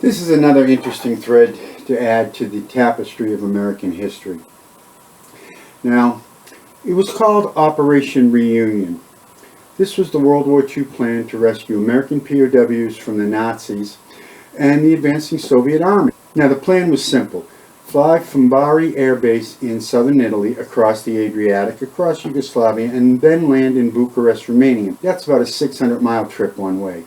This is another interesting thread to add to the tapestry of American history. Now, it was called Operation Reunion. This was the World War II plan to rescue American POWs from the Nazis and the advancing Soviet army. Now, the plan was simple. Fly from Bari Air Base in southern Italy across the Adriatic, across Yugoslavia, and then land in Bucharest, Romania. That's about a 600-mile trip one way.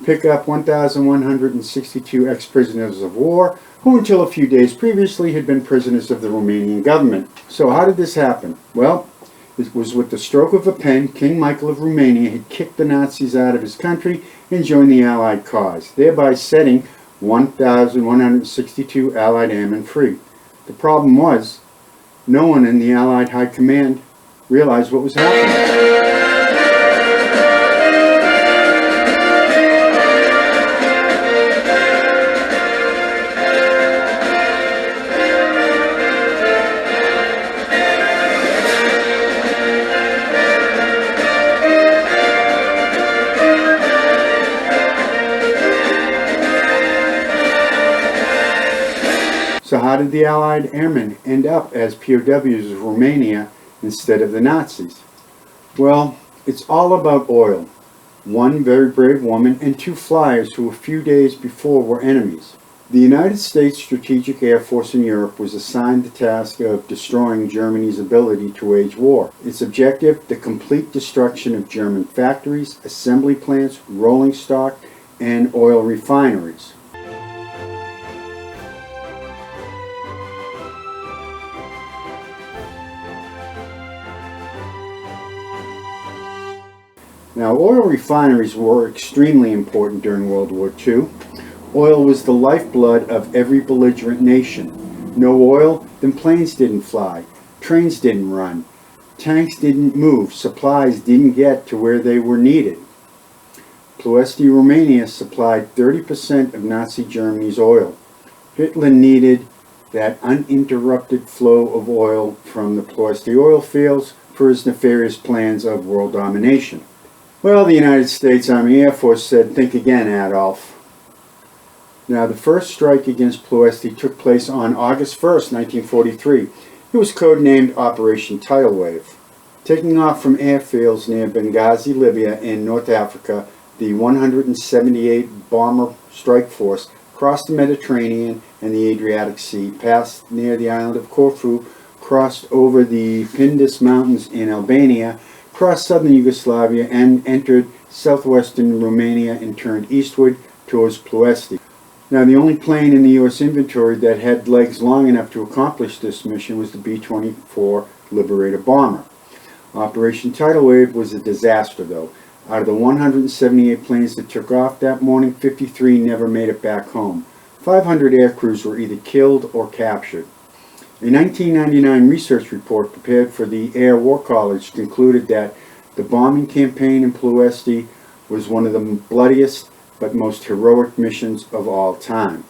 Pick up 1,162 ex-prisoners of war, who until a few days previously had been prisoners of the Romanian government. So how did this happen? Well, it was with the stroke of a pen. King Michael of Romania had kicked the Nazis out of his country and joined the Allied cause, thereby setting 1,162 Allied airmen free. The problem was, no one in the Allied High Command realized what was happening. So how did the Allied airmen end up as POWs of Romania instead of the Nazis? Well, it's all about oil. One very brave woman and two flyers who a few days before were enemies. The United States Strategic Air Force in Europe was assigned the task of destroying Germany's ability to wage war. Its objective, the complete destruction of German factories, assembly plants, rolling stock, and oil refineries. Now, oil refineries were extremely important during World War II. Oil was the lifeblood of every belligerent nation. No oil, then planes didn't fly, trains didn't run, tanks didn't move, supplies didn't get to where they were needed. Ploiesti, Romania supplied 30% of Nazi Germany's oil. Hitler needed that uninterrupted flow of oil from the Ploiesti oil fields for his nefarious plans of world domination. Well, the United States Army Air Force said, "Think again, Adolf." Now, the first strike against Ploiesti took place on August 1st, 1943. It was codenamed Operation Tidal Wave. Taking off from airfields near Benghazi, Libya, in North Africa, the 178 bomber strike force crossed the Mediterranean and the Adriatic Sea, passed near the island of Corfu, crossed over the Pindus Mountains in Albania, crossed southern Yugoslavia, and entered southwestern Romania and turned eastward towards Ploiesti. Now, the only plane in the U.S. inventory that had legs long enough to accomplish this mission was the B-24 Liberator bomber. Operation Tidal Wave was a disaster, though. Out of the 178 planes that took off that morning, 53 never made it back home. 500 air crews were either killed or captured. A 1999 research report prepared for the Air War College concluded that the bombing campaign in Ploiesti was one of the bloodiest but most heroic missions of all time.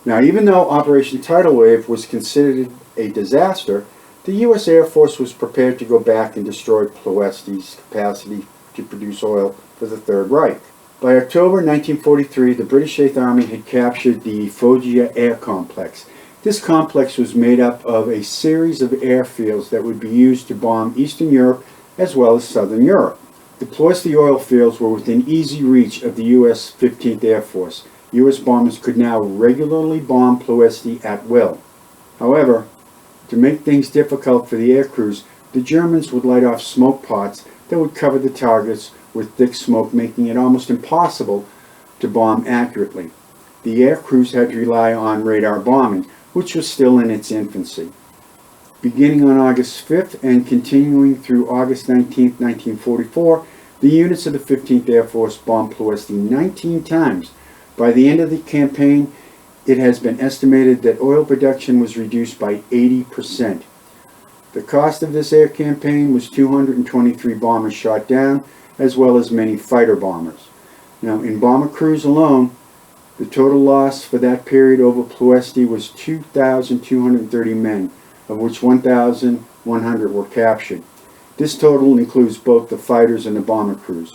Now, even though Operation Tidal Wave was considered a disaster, the U.S. Air Force was prepared to go back and destroy Ploiesti's capacity to produce oil for the Third Reich. By October 1943, the British Eighth Army had captured the Foggia Air Complex. This complex was made up of a series of airfields that would be used to bomb Eastern Europe as well as Southern Europe. The Ploiesti oil fields were within easy reach of the U.S. 15th Air Force. U.S. bombers could now regularly bomb Ploiesti at will. However, to make things difficult for the air crews, the Germans would light off smoke pots that would cover the targets with thick smoke, making it almost impossible to bomb accurately. The air crews had to rely on radar bombing, which was still in its infancy. Beginning on August 5th and continuing through August 19th, 1944, the units of the 15th Air Force bombed Ploiesti 19 times. By the end of the campaign, it has been estimated that oil production was reduced by 80%. The cost of this air campaign was 223 bombers shot down, as well as many fighter bombers. Now, in bomber crews alone, the total loss for that period over Ploiesti was 2,230 men, of which 1,100 were captured. This total includes both the fighters and the bomber crews.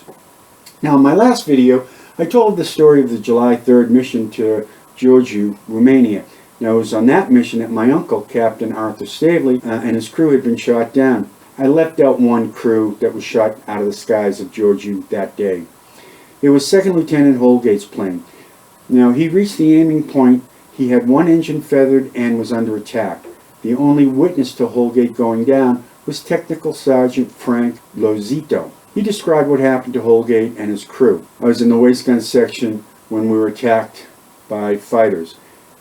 Now, in my last video, I told the story of the July 3rd mission to Giurgiu, Romania. Now, it was on that mission that my uncle, Captain Arthur Stavely, and his crew had been shot down. I left out one crew that was shot out of the skies of Giurgiu that day. It was Second Lieutenant Holgate's plane. Now, he reached the aiming point. He had one engine feathered and was under attack. The only witness to Holgate going down was Technical Sergeant Frank Lozito. He described what happened to Holgate and his crew. I was in the waist gun section when we were attacked by fighters.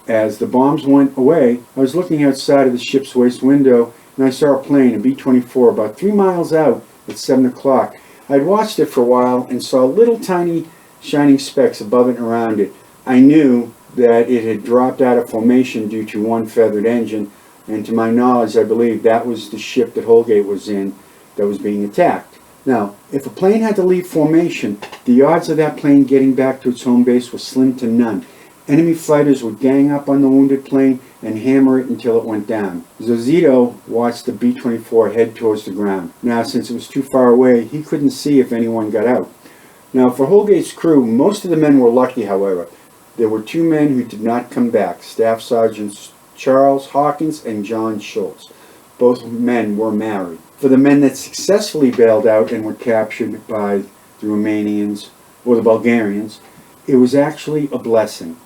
As the bombs went away, I was looking outside of the ship's waist window and I saw a plane, a B-24, about 3 miles out at 7 o'clock. I'd watched it for a while and saw little tiny shining specks above it and around it. I knew that it had dropped out of formation due to one feathered engine, and to my knowledge, I believe that was the ship that Holgate was in that was being attacked. Now, if a plane had to leave formation, the odds of that plane getting back to its home base were slim to none. Enemy fighters would gang up on the wounded plane and hammer it until it went down. Zozito watched the B-24 head towards the ground. Now, since it was too far away, he couldn't see if anyone got out. Now, for Holgate's crew, most of the men were lucky, however. There were 2 men who did not come back, Staff Sergeants Charles Hawkins and John Schultz. Both men were married. For the men that successfully bailed out and were captured by the Romanians or the Bulgarians, it was actually a blessing.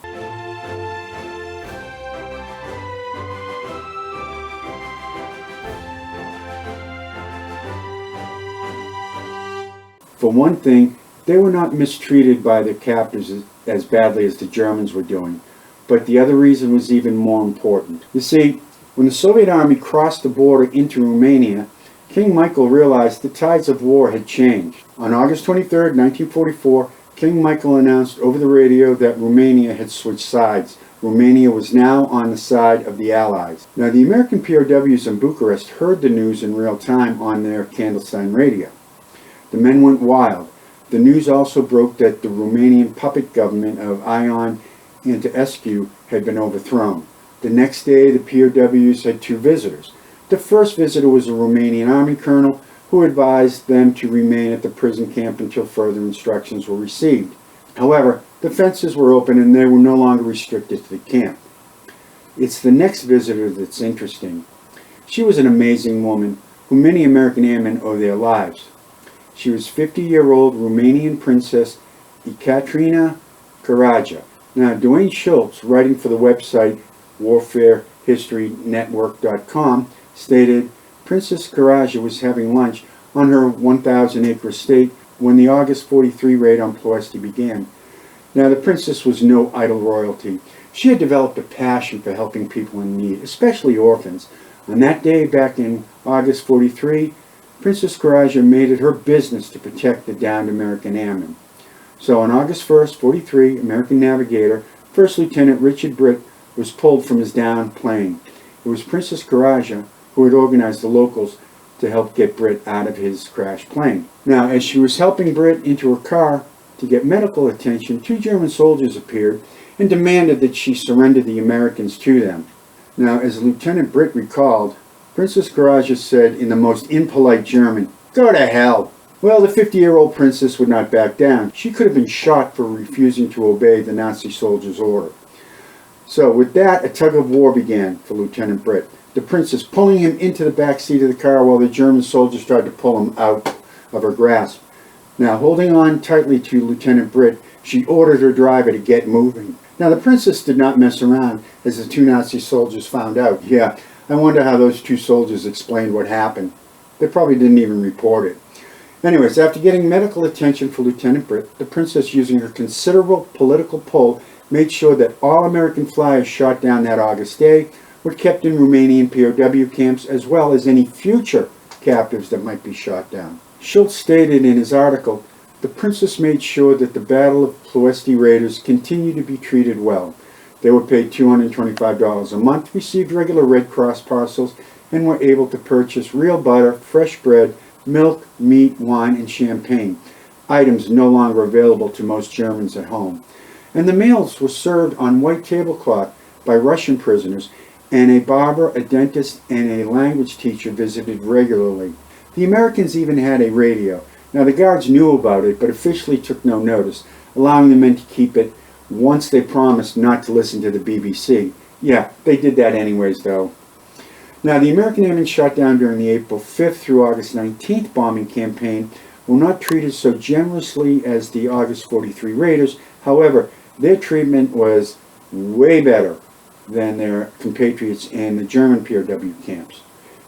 For one thing, they were not mistreated by their captors as badly as the Germans were doing. But the other reason was even more important. You see, when the Soviet army crossed the border into Romania, King Michael realized the tides of war had changed. On August 23, 1944, King Michael announced over the radio that Romania had switched sides. Romania was now on the side of the Allies. Now, the American POWs in Bucharest heard the news in real time on their clandestine radio. The men went wild. The news also broke that the Romanian puppet government of Ion Antonescu had been overthrown. The next day, the POWs had 2 visitors. The first visitor was a Romanian army colonel who advised them to remain at the prison camp until further instructions were received. However, the fences were open and they were no longer restricted to the camp. It's the next visitor that's interesting. She was an amazing woman who many American airmen owe their lives. She was 50-year-old Romanian Princess Ekaterina Karaja. Now, Dwayne Schultz, writing for the website warfarehistorynetwork.com, stated, Princess Karaja was having lunch on her 1,000-acre estate when the August 43 raid on Ploiesti began. Now, the princess was no idle royalty. She had developed a passion for helping people in need, especially orphans. On that day, back in August 43, Princess Karaja made it her business to protect the downed American airmen. So on August 1st, 43, American navigator, First Lieutenant Richard Britt, was pulled from his downed plane. It was Princess Karaja who had organized the locals to help get Britt out of his crashed plane. Now, as she was helping Britt into her car to get medical attention, 2 German soldiers appeared and demanded that she surrender the Americans to them. Now, as Lieutenant Britt recalled, Princess Karaja said in the most impolite German, "Go to hell." Well, the 50-year-old princess would not back down. She could have been shot for refusing to obey the Nazi soldier's order. So with that, a tug of war began for Lieutenant Britt, the princess pulling him into the back seat of the car while the German soldiers tried to pull him out of her grasp. Now, holding on tightly to Lieutenant Britt, she ordered her driver to get moving. Now, the princess did not mess around, as the 2 Nazi soldiers found out. Yeah, I wonder how those 2 soldiers explained what happened. They probably didn't even report it. Anyways, after getting medical attention for Lieutenant Britt, the princess, using her considerable political pull, made sure that all American flyers shot down that August day were kept in Romanian POW camps, as well as any future captives that might be shot down. Schultz stated in his article, the princess made sure that the Battle of Ploiesti raiders continued to be treated well. They were paid $225 a month, received regular Red Cross parcels, and were able to purchase real butter, fresh bread, milk, meat, wine, and champagne, items no longer available to most Germans at home. And the meals were served on white tablecloth by Russian prisoners, and a barber, a dentist, and a language teacher visited regularly. The Americans even had a radio. Now, the guards knew about it, but officially took no notice. allowing the men to keep it once they promised not to listen to the BBC. Yeah, they did that anyways, though. Now, the American airmen shot down during the April 5th through August 19th bombing campaign were not treated so generously as the August 43 raiders. However, their treatment was way better than their compatriots in the German POW camps.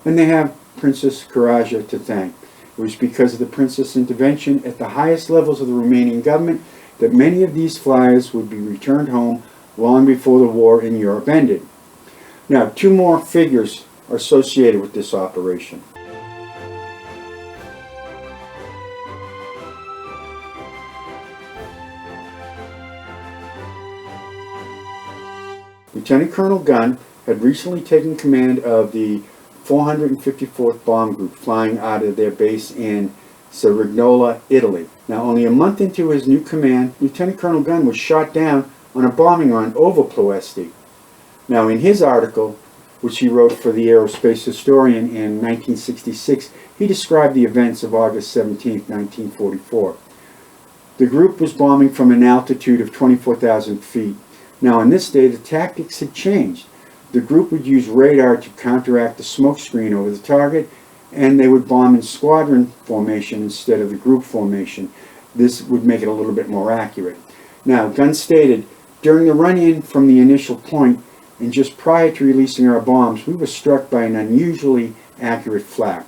And they have Princess Karaja to thank. It was because of the princess' intervention at the highest levels of the Romanian government that many of these flyers would be returned home long before the war in Europe ended. Now, two more figures are associated with this operation. Lieutenant Colonel Gunn had recently taken command of the 454th Bomb Group, flying out of their base in Cerignola, Italy. Now, only a month into his new command, Lieutenant Colonel Gunn was shot down on a bombing run over Ploiesti. Now, in his article, which he wrote for the Aerospace Historian in 1966, he described the events of August 17, 1944. The group was bombing from an altitude of 24,000 feet. Now, on this day, the tactics had changed. The group would use radar to counteract the smoke screen over the target, and they would bomb in squadron formation instead of the group formation. This would make it a little bit more accurate. Now, Gunn stated, during the run-in from the initial point, and just prior to releasing our bombs, we were struck by an unusually accurate flak.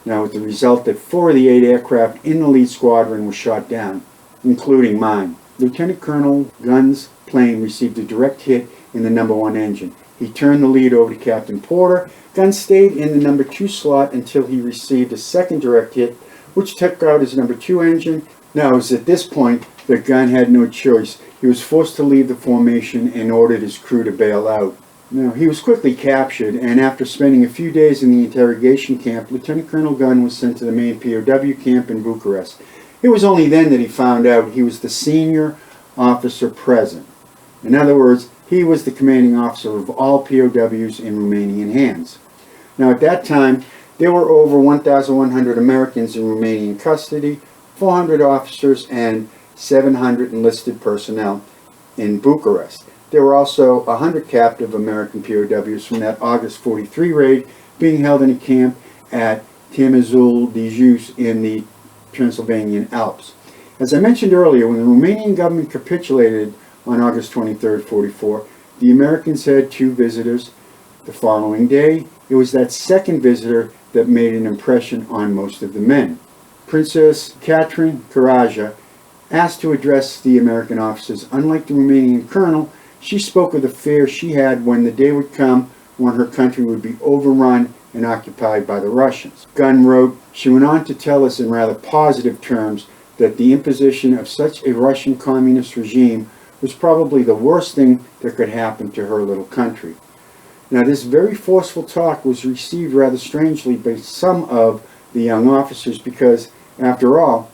Now, with the result that 4 of the 8 aircraft in the lead squadron were shot down, including mine. Lieutenant Colonel Gunn's plane received a direct hit in the number 1 engine. He turned the lead over to Captain Porter. Gunn stayed in the number 2 slot until he received a second direct hit, which took out his number 2 engine. Now, it was at this point that Gunn had no choice. He was forced to leave the formation and ordered his crew to bail out. Now, he was quickly captured, and after spending a few days in the interrogation camp, Lieutenant Colonel Gunn was sent to the main POW camp in Bucharest. It was only then that he found out he was the senior officer present. In other words, he was the commanding officer of all POWs in Romanian hands. Now, at that time, there were over 1,100 Americans in Romanian custody, 400 officers, and 700 enlisted personnel in Bucharest. There were also 100 captive American POWs from that August 43 raid being held in a camp at Târmăsul de Jos in the Transylvanian Alps. As I mentioned earlier, when the Romanian government capitulated on August 23, 44, the Americans had 2 visitors. The following day, it was that second visitor that made an impression on most of the men. Princess Catherine Karaja asked to address the American officers. Unlike the Romanian colonel, she spoke of the fear she had when the day would come when her country would be overrun and occupied by the Russians. Gunn wrote, she went on to tell us in rather positive terms that the imposition of such a Russian communist regime was probably the worst thing that could happen to her little country. Now, this very forceful talk was received rather strangely by some of the young officers because, after all,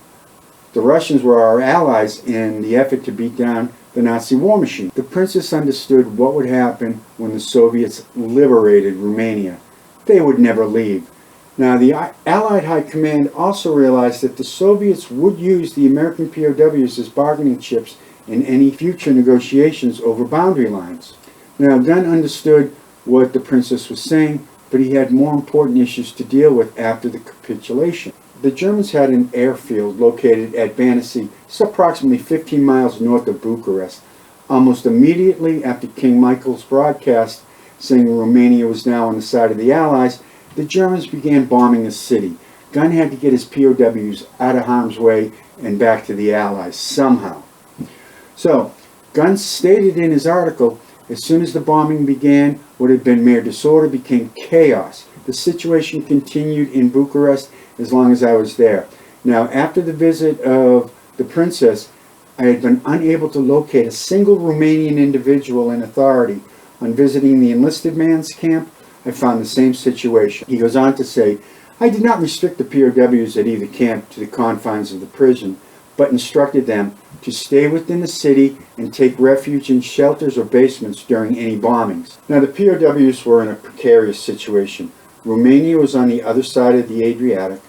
the Russians were our allies in the effort to beat down the Nazi war machine. The princess understood what would happen when the Soviets liberated Romania. They would never leave. Now, the Allied High Command also realized that the Soviets would use the American POWs as bargaining chips in any future negotiations over boundary lines. Now, Gunn understood what the princess was saying, but he had more important issues to deal with after the capitulation. The Germans had an airfield located at Bănești, it's approximately 15 miles north of Bucharest. Almost immediately after King Michael's broadcast saying Romania was now on the side of the Allies, the Germans began bombing the city. Gunn had to get his POWs out of harm's way and back to the Allies somehow. So, Gunn stated in his article, as soon as the bombing began, what had been mere disorder became chaos. The situation continued in Bucharest as long as I was there. Now, after the visit of the princess, I had been unable to locate a single Romanian individual in authority. On visiting the enlisted man's camp, I found the same situation. He goes on to say, I did not restrict the POWs at either camp to the confines of the prison, but instructed them to stay within the city and take refuge in shelters or basements during any bombings. Now, the POWs were in a precarious situation. Romania was on the other side of the Adriatic.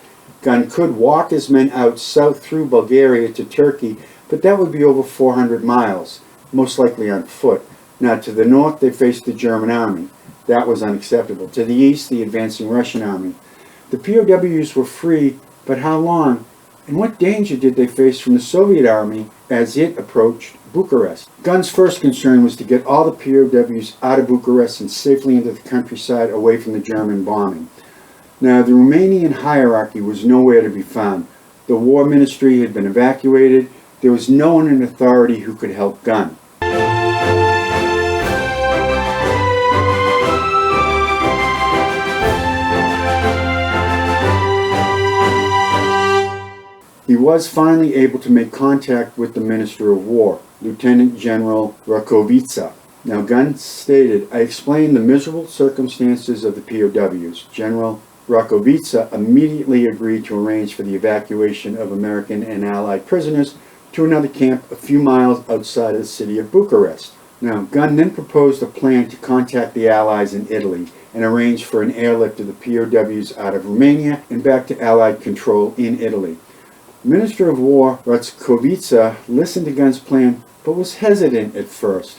Gunn could walk his men out south through Bulgaria to Turkey, but that would be over 400 miles, most likely on foot. Now, to the north, they faced the German army. That was unacceptable. To the east, the advancing Russian army. The POWs were free, but how long? And what danger did they face from the Soviet army as it approached Bucharest? Gunn's first concern was to get all the POWs out of Bucharest and safely into the countryside away from the German bombing. Now, the Romanian hierarchy was nowhere to be found. The war ministry had been evacuated. There was no one in authority who could help Gun. He was finally able to make contact with the Minister of War, Lieutenant General Rakovica. Now, Gun stated, "I explained the miserable circumstances of the POWs. General Rakovica immediately agreed to arrange for the evacuation of American and Allied prisoners to another camp a few miles outside of the city of Bucharest." Now, Gun then proposed a plan to contact the Allies in Italy and arrange for an airlift of the POWs out of Romania and back to Allied control in Italy. Minister of War Rakovica listened to Gun's plan, but was hesitant at first.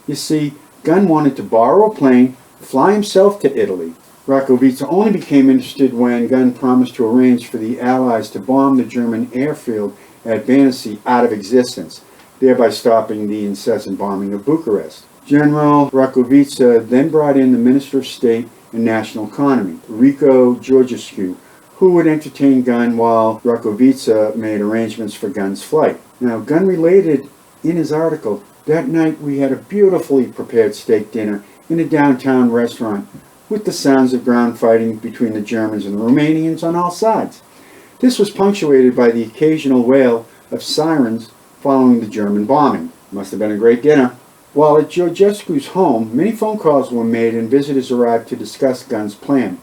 You see, Gun wanted to borrow a plane, fly himself to Italy. Rakovica only became interested when Gun promised to arrange for the Allies to bomb the German airfield at Banassi out of existence, thereby stopping the incessant bombing of Bucharest. General Rakovica then brought in the Minister of State and National Economy, Rico Georgescu, who would entertain Gun while Rakovica made arrangements for Gun's flight. Now, Gun related in his article, "That night we had a beautifully prepared steak dinner in a downtown restaurant with the sounds of ground fighting between the Germans and the Romanians on all sides. This was punctuated by the occasional wail of sirens following the German bombing. Must have been a great dinner." While at Georgescu's home, many phone calls were made and visitors arrived to discuss Gun's plan.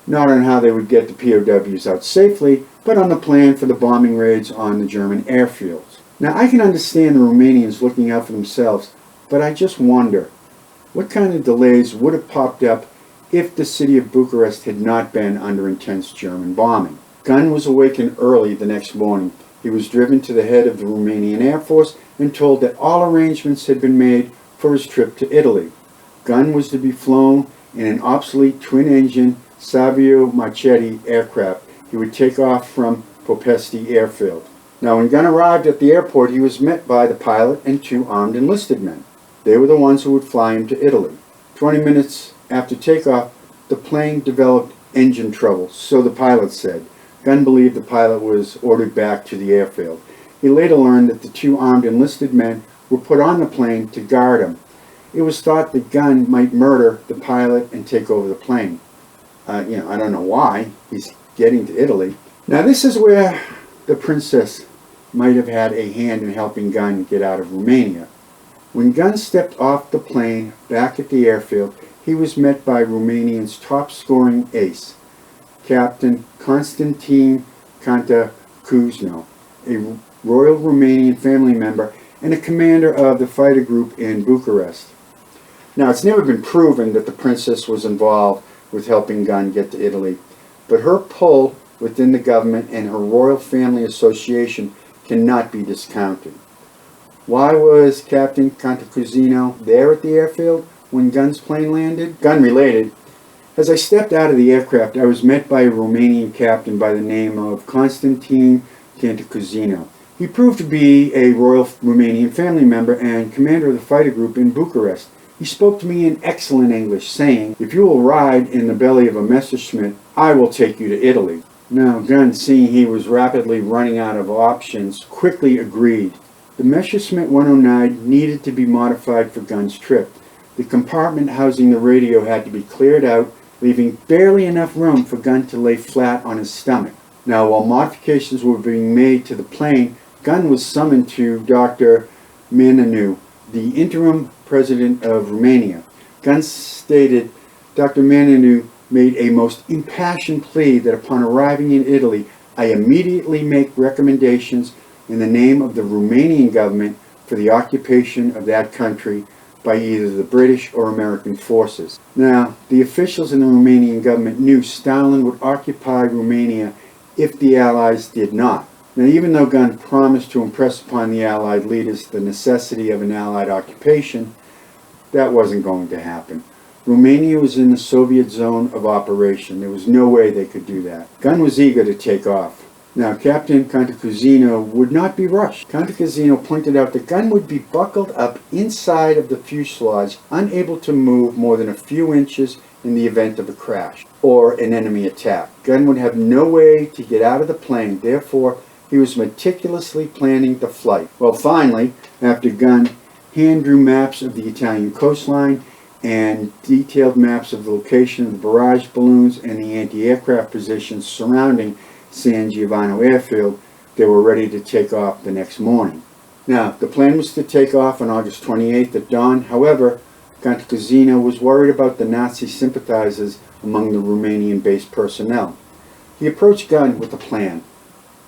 Not on how they would get the POWs out safely, but on the plan for the bombing raids on the German airfields. Now, I can understand the Romanians looking out for themselves, but I just wonder, what kind of delays would have popped up if the city of Bucharest had not been under intense German bombing? Gun was awakened early the next morning. He was driven to the head of the Romanian Air Force and told that all arrangements had been made for his trip to Italy. Gun was to be flown in an obsolete twin-engine Savio Marchetti aircraft. He would take off from Ploiesti airfield. Now, when Gun arrived at the airport, he was met by the pilot and two armed enlisted men. They were the ones who would fly him to Italy. 20 minutes after takeoff, the plane developed engine trouble, so the pilot said. Gun believed the pilot was ordered back to the airfield. He later learned that the two armed enlisted men were put on the plane to guard him. It was thought that Gun might murder the pilot and take over the plane. I don't know why. He's getting to Italy. Now, this is where the princess might have had a hand in helping Gun get out of Romania. When Gun stepped off the plane back at the airfield, he was met by Romania's top-scoring ace, Captain Constantin Cantacuzino, a Royal Romanian family member and a commander of the fighter group in Bucharest. Now, it's never been proven that the princess was involved with helping Gun get to Italy, but her pull within the government and her royal family association cannot be discounted. Why was Captain Cantacuzino there at the airfield when Gun's plane landed? Gun related. As I stepped out of the aircraft, I was met by a Romanian captain by the name of Constantin Cantacuzino. He proved to be a Royal Romanian family member and commander of the fighter group in Bucharest. He spoke to me in excellent English, saying, "If you will ride in the belly of a Messerschmitt, I will take you to Italy." Now, Gun, seeing he was rapidly running out of options, quickly agreed. The Messerschmitt 109 needed to be modified for Gun's trip. The compartment housing the radio had to be cleared out, leaving barely enough room for Gun to lay flat on his stomach. Now, while modifications were being made to the plane, Gun was summoned to Dr. Mananu, the interim president of Romania. Gun stated, "Dr. Mananu made a most impassioned plea that upon arriving in Italy, I immediately make recommendations in the name of the Romanian government for the occupation of that country by either the British or American forces." Now, the officials in the Romanian government knew Stalin would occupy Romania if the Allies did not. Now, even though Gunn promised to impress upon the Allied leaders the necessity of an Allied occupation, that wasn't going to happen. Romania was in the Soviet zone of operation. There was no way they could do that. Gunn was eager to take off. Now, Captain Cantacuzino would not be rushed. Cantacuzino pointed out that Gunn would be buckled up inside of the fuselage, unable to move more than a few inches in the event of a crash or an enemy attack. Gunn would have no way to get out of the plane. Therefore, he was meticulously planning the flight. Well, finally, after Gunn hand drew maps of the Italian coastline and detailed maps of the location of the barrage balloons and the anti-aircraft positions surrounding San Giovanni Airfield, they were ready to take off the next morning. Now, the plan was to take off on August 28th at dawn. However, Cantacuzino was worried about the Nazi sympathizers among the Romanian-based personnel. He approached Gunn with a plan.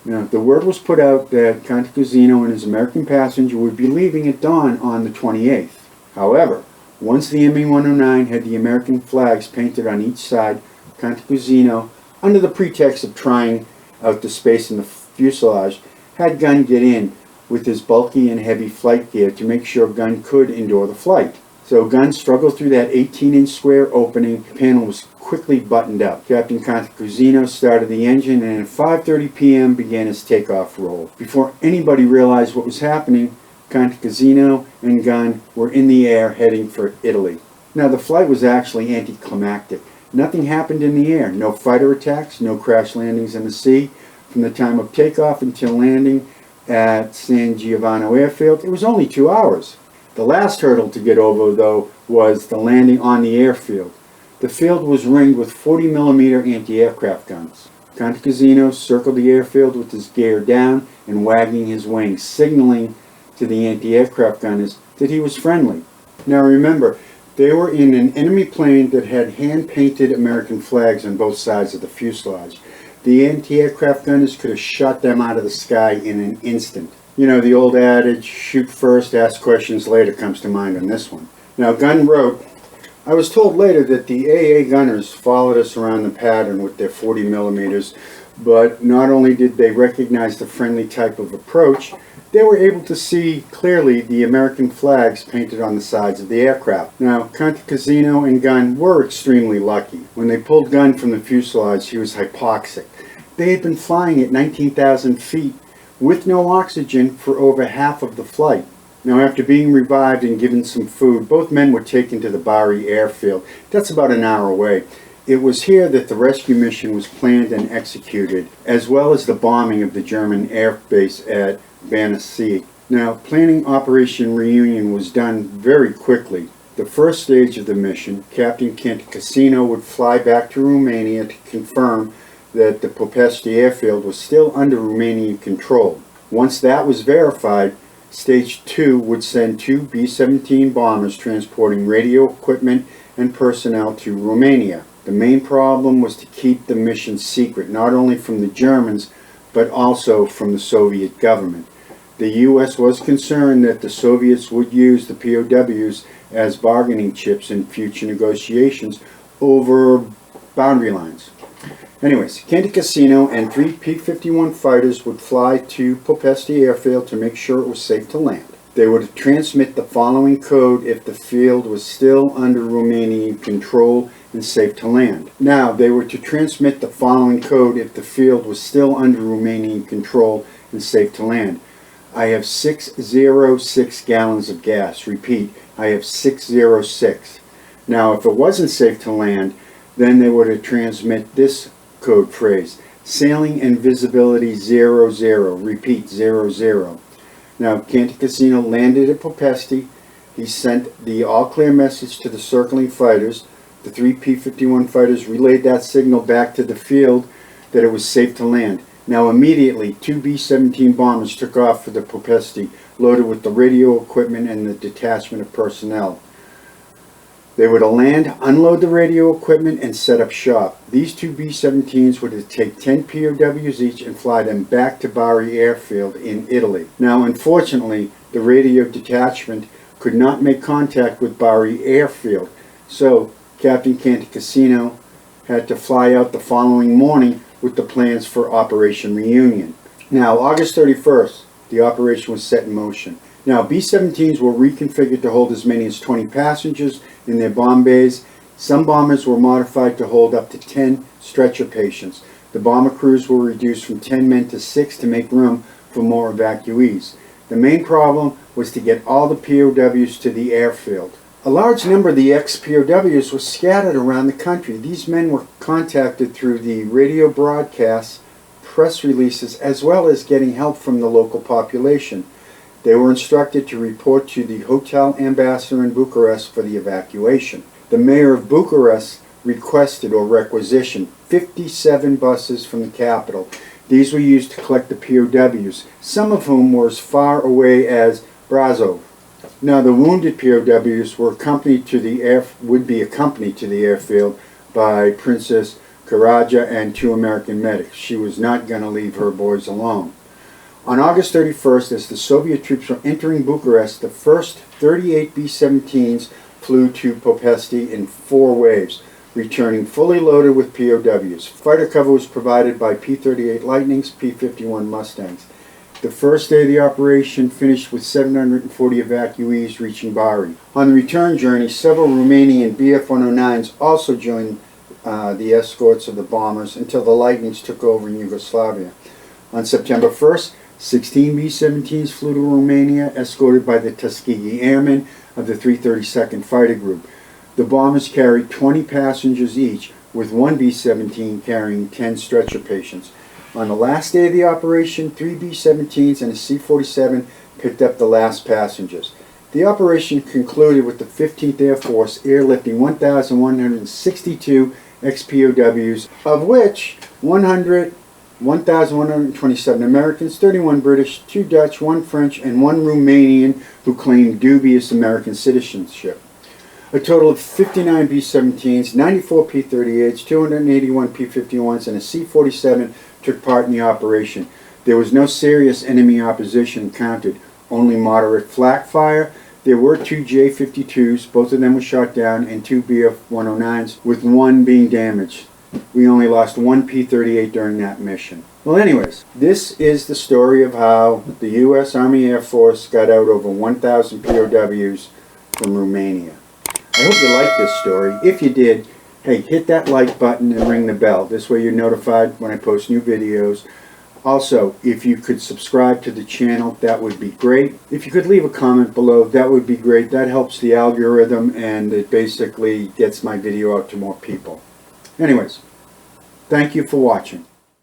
Now, the word was put out that Cantacuzino and his American passenger would be leaving at dawn on the 28th. However, once the ME-109 had the American flags painted on each side, Cantacuzino, under the pretext of trying out the space in the fuselage, had Gunn get in with his bulky and heavy flight gear to make sure Gunn could endure the flight. So Gunn struggled through that 18-inch square opening. The panel was quickly buttoned up. Captain Cantacuzino started the engine and at 5:30 p.m. began his takeoff roll. Before anybody realized what was happening, Cantacuzino and Gunn were in the air heading for Italy. Now, the flight was actually anticlimactic. Nothing happened in the air. No fighter attacks, no crash landings in the sea. From the time of takeoff until landing at San Giovanni Airfield, it was only 2 hours. The last hurdle to get over, though, was the landing on the airfield. The field was ringed with 40mm anti-aircraft guns. Cantacuzino circled the airfield with his gear down and wagging his wings, signaling to the anti-aircraft gunners that he was friendly. Now remember, they were in an enemy plane that had hand-painted American flags on both sides of the fuselage. The anti-aircraft gunners could have shot them out of the sky in an instant. You know, the old adage, shoot first, ask questions later, comes to mind on this one. Now, Gunn wrote, I was told later that the AA gunners followed us around the pattern with their 40mm, but not only did they recognize the friendly type of approach, they were able to see clearly the American flags painted on the sides of the aircraft. Now, Cantacuzino and Gunn were extremely lucky. When they pulled Gunn from the fuselage, he was hypoxic. They had been flying at 19,000 feet with no oxygen for over half of the flight. Now, after being revived and given some food, both men were taken to the Bari airfield. That's about an hour away. It was here that the rescue mission was planned and executed, as well as the bombing of the German air base at Banassi. Now, planning Operation Reunion was done very quickly. The first stage of the mission, Captain Cantacuzino would fly back to Romania to confirm that the Ploiesti airfield was still under Romanian control. Once that was verified, Stage 2 would send 2 B-17 bombers transporting radio equipment and personnel to Romania. The main problem was to keep the mission secret, not only from the Germans, but also from the Soviet government. The U.S. was concerned that the Soviets would use the POWs as bargaining chips in future negotiations over boundary lines. Anyways, Cantacuzino and 3 P-51 fighters would fly to Ploiesti airfield to make sure it was safe to land. They would transmit the following code if the field was still under Romanian control and safe to land. Now, they were to transmit the following code if the field was still under Romanian control and safe to land. I have 606 gallons of gas. Repeat, I have 606. Now, if it wasn't safe to land, then they were to transmit this code phrase, sailing and visibility 00. Repeat, 00. Now, Cantacuzino landed at Ploiesti. He sent the all-clear message to the circling fighters. The 3 P-51 fighters relayed that signal back to the field that it was safe to land. Now, immediately, 2 B-17 bombers took off for the Ploiesti, loaded with the radio equipment and the detachment of personnel. They were to land, unload the radio equipment, and set up shop. These 2 B-17s were to take 10 POWs each and fly them back to Bari airfield in Italy. Now, unfortunately, the radio detachment could not make contact with Bari airfield, so Captain Cantacuzino had to fly out the following morning with the plans for Operation Reunion. Now, August 31st, the operation was set in motion. Now, B-17s were reconfigured to hold as many as 20 passengers in their bomb bays. Some bombers were modified to hold up to 10 stretcher patients. The bomber crews were reduced from 10 men to 6 to make room for more evacuees. The main problem was to get all the POWs to the airfield. A large number of the ex-POWs were scattered around the country. These men were contacted through the radio broadcasts, press releases, as well as getting help from the local population. They were instructed to report to the hotel ambassador in Bucharest for the evacuation. The mayor of Bucharest requested or requisitioned 57 buses from the capital. These were used to collect the POWs, some of whom were as far away as Brazov. Now, the wounded POWs were would be accompanied to the airfield by Princess Karaja and 2 American medics. She was not going to leave her boys alone. On August 31st, as the Soviet troops were entering Bucharest, the first 38 B-17s flew to Ploiesti in 4 waves, returning fully loaded with POWs. Fighter cover was provided by P-38 Lightnings, P-51 Mustangs. The first day of the operation finished with 740 evacuees reaching Bari. On the return journey, several Romanian Bf-109s also joined the escorts of the bombers until the Lightnings took over in Yugoslavia. On September 1st, 16 B-17s flew to Romania, escorted by the Tuskegee Airmen of the 332nd Fighter Group. The bombers carried 20 passengers each, with 1 B-17 carrying 10 stretcher patients. On the last day of the operation, 3 B-17s and a C-47 picked up the last passengers. The operation concluded with the 15th Air Force airlifting 1,162 ex-POWs, of which 1,127 Americans, 31 British, 2 Dutch, 1 French, and 1 Romanian who claimed dubious American citizenship. A total of 59 B-17s, 94 P-38s, 281 P-51s, and a C-47 took part in the operation. There was no serious enemy opposition encountered, only moderate flak fire. There were 2 J-52s, both of them were shot down, and 2 Bf-109s, with 1 being damaged. We only lost 1 P-38 during that mission. Well, anyways, this is the story of how the U.S. Army Air Force got out over 1,000 POWs from Romania. I hope you liked this story. If you did, hey, hit that like button and ring the bell. This way you're notified when I post new videos. Also, if you could subscribe to the channel, that would be great. If you could leave a comment below, that would be great. That helps the algorithm, and it basically gets my video out to more people. Anyways, thank you for watching.